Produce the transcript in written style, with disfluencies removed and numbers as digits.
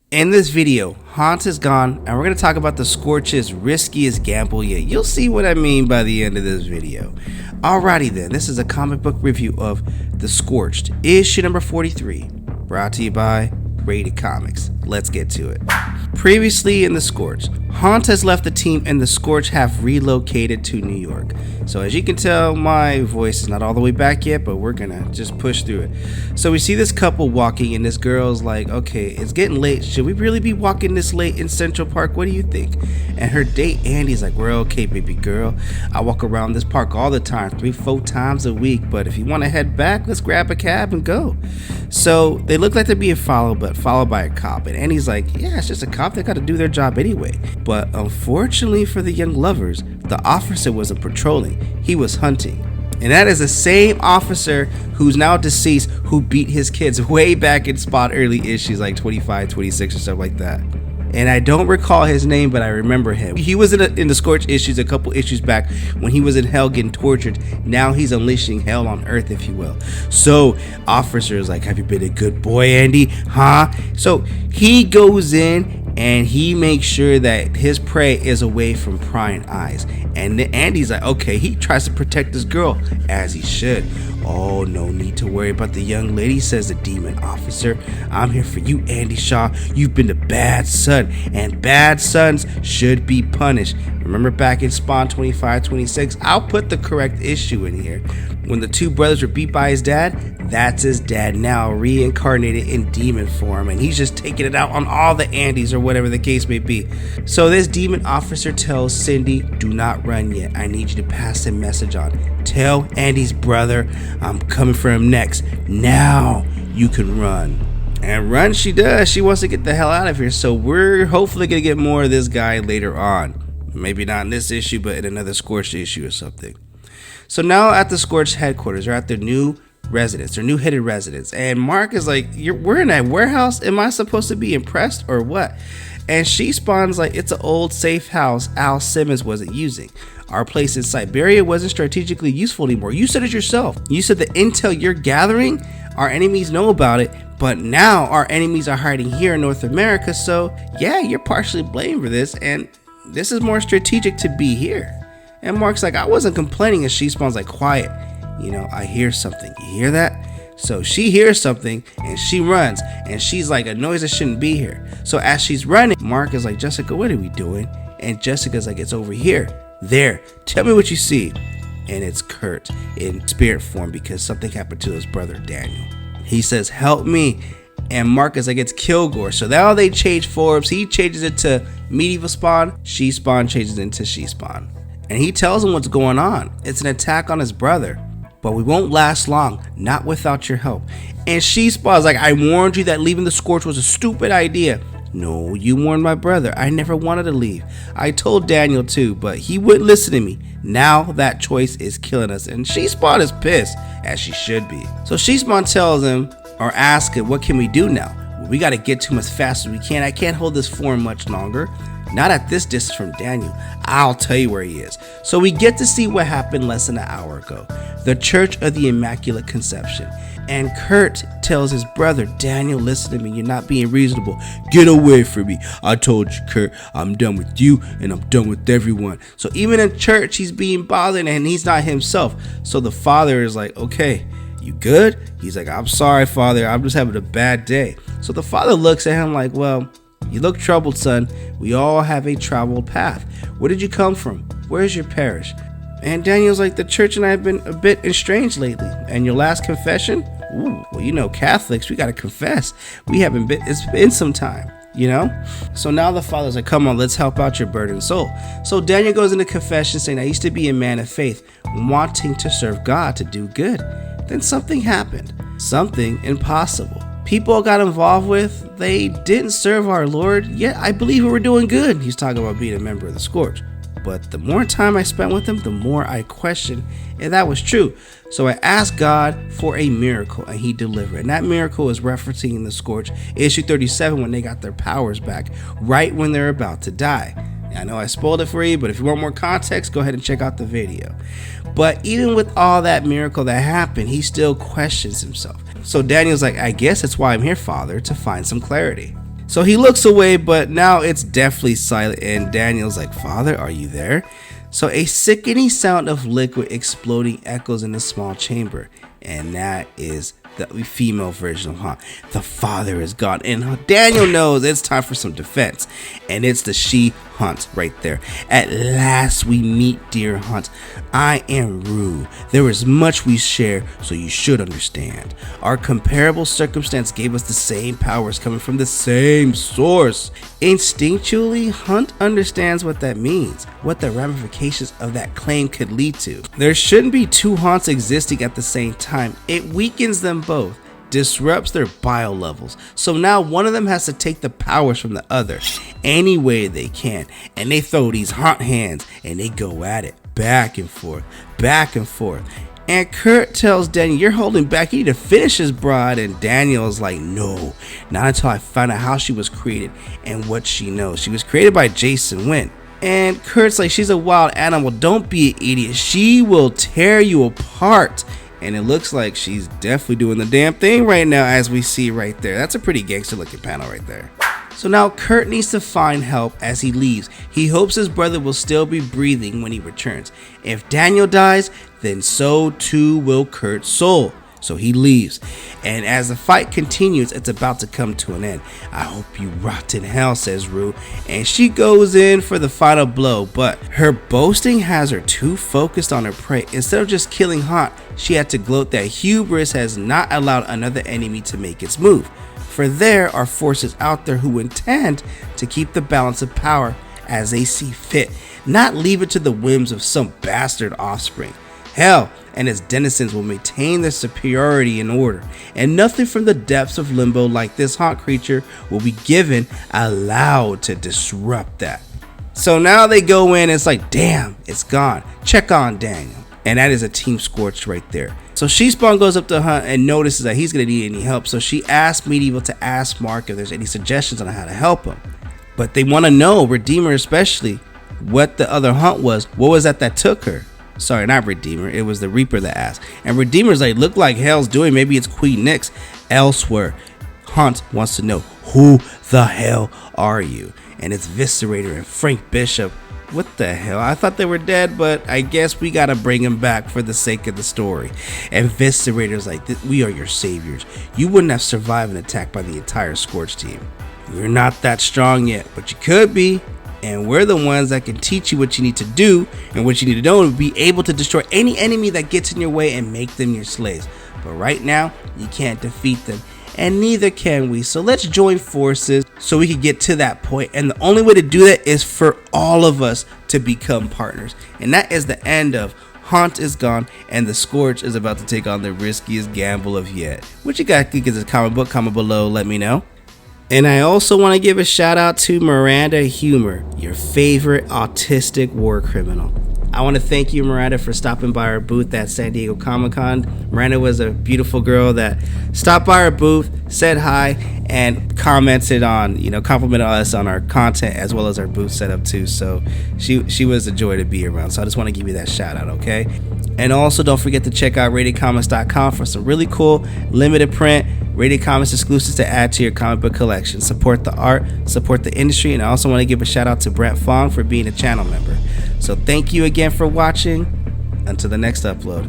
In this video, Hans is gone, and we're going to talk about the Scorched's riskiest gamble yet. You'll see what I mean by the end of this video. Alrighty then, this is a comic book review of The Scorched, issue number 43, brought to you by RatedComics. Let's get to it. Previously in The Scorched, Hans has left the team and the Scorched have relocated to New York. So as you can tell, my voice is not all the way back yet, but we're gonna just push through it. So we see this couple walking and this girl's like, okay, it's getting late. Should we really be walking this late in Central Park? What do you think? And her date, Andy's like, we're okay, baby girl. I walk around this park all the time, 3-4 times a week. But if you want to head back, let's grab a cab and go. So they look like they're being followed, but followed by a cop. And Andy's like, yeah, it's just a cop. They got to do their job anyway. But unfortunately for the young lovers, the officer wasn't patrolling. He was hunting. And that is the same officer who's now deceased who beat his kids way back in Spot early issues like 25, 26 or something like that. And I don't recall his name, but I remember him. He was in the Scorched issues a couple issues back when he was in hell getting tortured. Now he's unleashing hell on earth, if you will. So officer is like, have you been a good boy, Andy? Huh? So he goes in and he makes sure that his prey is away from prying eyes. And Andy's like, okay, he tries to protect this girl, as he should. Oh, no need to worry about the young lady, says the demon officer. I'm here for you, Andy Shaw. You've been a bad son, and bad sons should be punished. Remember back in Spawn 25-26, I'll put the correct issue in here. When the two brothers were beat by his dad, that's his dad now, reincarnated in demon form, and he's just taking it out on all the Andys or whatever the case may be. So this demon officer tells Cindy, do not run yet. I need you to pass the message on. Tell Andy's brother I'm coming for him next. Now you can run. And run she does. She wants to get the hell out of here. So we're hopefully going to get more of this guy later on. Maybe not in this issue, but in another Scorched issue or something. So now at the Scorched headquarters, they're at their new residence, their new hidden residence. And Marc is like, we're in a warehouse. Am I supposed to be impressed or what? And she spawns like, it's an old safe house Al Simmons wasn't using. Our place in Siberia wasn't strategically useful anymore. You said it yourself. You said the intel you're gathering, our enemies know about it, but now our enemies are hiding here in North America. So yeah, you're partially blamed for this, and this is more strategic to be here. And Marc's like, I wasn't complaining, and she spawns like, quiet. You know, I hear something. You hear that? So she hears something and she runs, and she's like, a noise that shouldn't be here. So as she's running, Marc is like, Jessica, what are we doing? And Jessica's like, it's over here. There, tell me what you see. And it's Kurt in spirit form because something happened to his brother Daniel. He says, help me. And Marc is like, it's Kilgore. So now they change forms. He changes it to medieval spawn. She spawn changes into she spawn. And he tells him what's going on. It's an attack on his brother. But we won't last long, not without your help. And she spawns like, I warned you that leaving the Scorch was a stupid idea. No, you warned my brother. I never wanted to leave. I told Daniel too, but he wouldn't listen to me. Now that choice is killing us. And she spawn is pissed, as she should be. So she spawn tells him, or asks him, what can we do now? Well, we got to get to him as fast as we can. I can't hold this form much longer. Not at this distance from Daniel. I'll tell you where he is. So we get to see what happened less than an hour ago. The Church of the Immaculate Conception. And Kurt tells his brother, Daniel, listen to me. You're not being reasonable. Get away from me. I told you, Kurt, I'm done with you and I'm done with everyone. So even in church, he's being bothered and he's not himself. So the father is like, okay, you good? He's like, I'm sorry, father. I'm just having a bad day. So the father looks at him like, well, you look troubled, son. We all have a traveled path. Where did you come from? Where's your parish? And Daniel's like, the church and I have been a bit estranged lately. And your last confession? Ooh, well, you know, Catholics, we got to confess. We haven't been, it's been some time, you know? So now the father's like, come on, let's help out your burdened soul. So Daniel goes into confession saying, I used to be a man of faith, wanting to serve God, to do good. Then something happened, something impossible. People got involved with, they didn't serve our Lord, yet I believe we were doing good. He's talking about being a member of the Scorch. But the more time I spent with him, the more I questioned if that was true. So I asked God for a miracle, and he delivered. And that miracle is referencing the Scorch, issue 37, when they got their powers back, right when they're about to die. I know I spoiled it for you, but if you want more context, go ahead and check out the video. But even with all that miracle that happened, he still questions himself. So Daniel's like, I guess that's why I'm here, Father, to find some clarity. So he looks away, but now it's definitely silent, and Daniel's like, "Father, are you there?" So a sickening sound of liquid exploding echoes in the small chamber, and that is the female version of Hunt. The father is gone, and Daniel knows it's time for some defense, and it's the she Hunt right there. At last we meet, dear Hunt. I am Rue. There is much we share, so you should understand. Our comparable circumstance gave us the same powers coming from the same source. Instinctually, Hunt understands what that means, what the ramifications of that claim could lead to. There shouldn't be two Hunts existing at the same time. It weakens them both, disrupts their bio levels, so now one of them has to take the powers from the other any way they can, and they throw these Hunt hands and they go at it back and forth, back and forth. And Kurt tells Daniel, "You're holding back, you need to finish his bride," and Daniel's like, "No, not until I find out how she was created and what she knows. She was created by Jason Wynn." And Kurt's like, "She's a wild animal, don't be an idiot, she will tear you apart." And it looks like she's definitely doing the damn thing right now, as we see right there. That's a pretty gangster looking panel right there. So now Kurt needs to find help as he leaves. He hopes his brother will still be breathing when he returns. If Daniel dies, then so too will Kurt's soul. So he leaves, and as the fight continues, it's about to come to an end. "I hope you rot in hell," says Rue, and she goes in for the final blow, but her boasting has her too focused on her prey. Instead of just killing Hunt, she had to gloat that hubris has not allowed another enemy to make its move. For there are forces out there who intend to keep the balance of power as they see fit, not leave it to the whims of some bastard offspring. Hell and its denizens will maintain their superiority in order, and nothing from the depths of limbo like this Hunt creature will be allowed to disrupt that. So now they go in, and it's like, damn, it's gone. Check on Daniel. And that is a Team Scorched right there. So She-Spawn goes up to Hunt and notices that he's going to need any help. So she asks Medieval to ask Marc if there's any suggestions on how to help him. But they want to know, Redeemer especially, what the other Hunt was. What was that took her? Sorry, not Redeemer. It was the Reaper that asked. And Redeemer's like, "Look like hell's doing. Maybe it's Queen Nyx." Elsewhere, Hunt wants to know, "Who the hell are you?" And it's Viscerator and Frank Bishop. What the hell? I thought they were dead, but I guess we gotta bring him back for the sake of the story. And Viscerator's like, "We are your saviors. You wouldn't have survived an attack by the entire Scorched team. You're not that strong yet, but you could be. And we're the ones that can teach you what you need to do and what you need to know to be able to destroy any enemy that gets in your way and make them your slaves. But right now, you can't defeat them, and neither can we. So let's join forces so we can get to that point. And the only way to do that is for all of us to become partners." And that is the end of Hunt is gone, and the Scorched is about to take on the riskiest gamble of yet. What you got think is a comic book? Comment below, let me know. And I also want to give a shout out to Miranda Humor, your favorite autistic war criminal. I want to thank you, Miranda, for stopping by our booth at San Diego Comic-Con. Miranda was a beautiful girl that stopped by our booth, said hi, and commented on, complimented us on our content as well as our booth setup too. So she was a joy to be around. So I just want to give you that shout out, okay? And also don't forget to check out RatedComics.com for some really cool limited print Rated Comics exclusives to add to your comic book collection. Support the art, support the industry, and I also want to give a shout out to Brent Fong for being a channel member. So thank you again for watching. Until the next upload.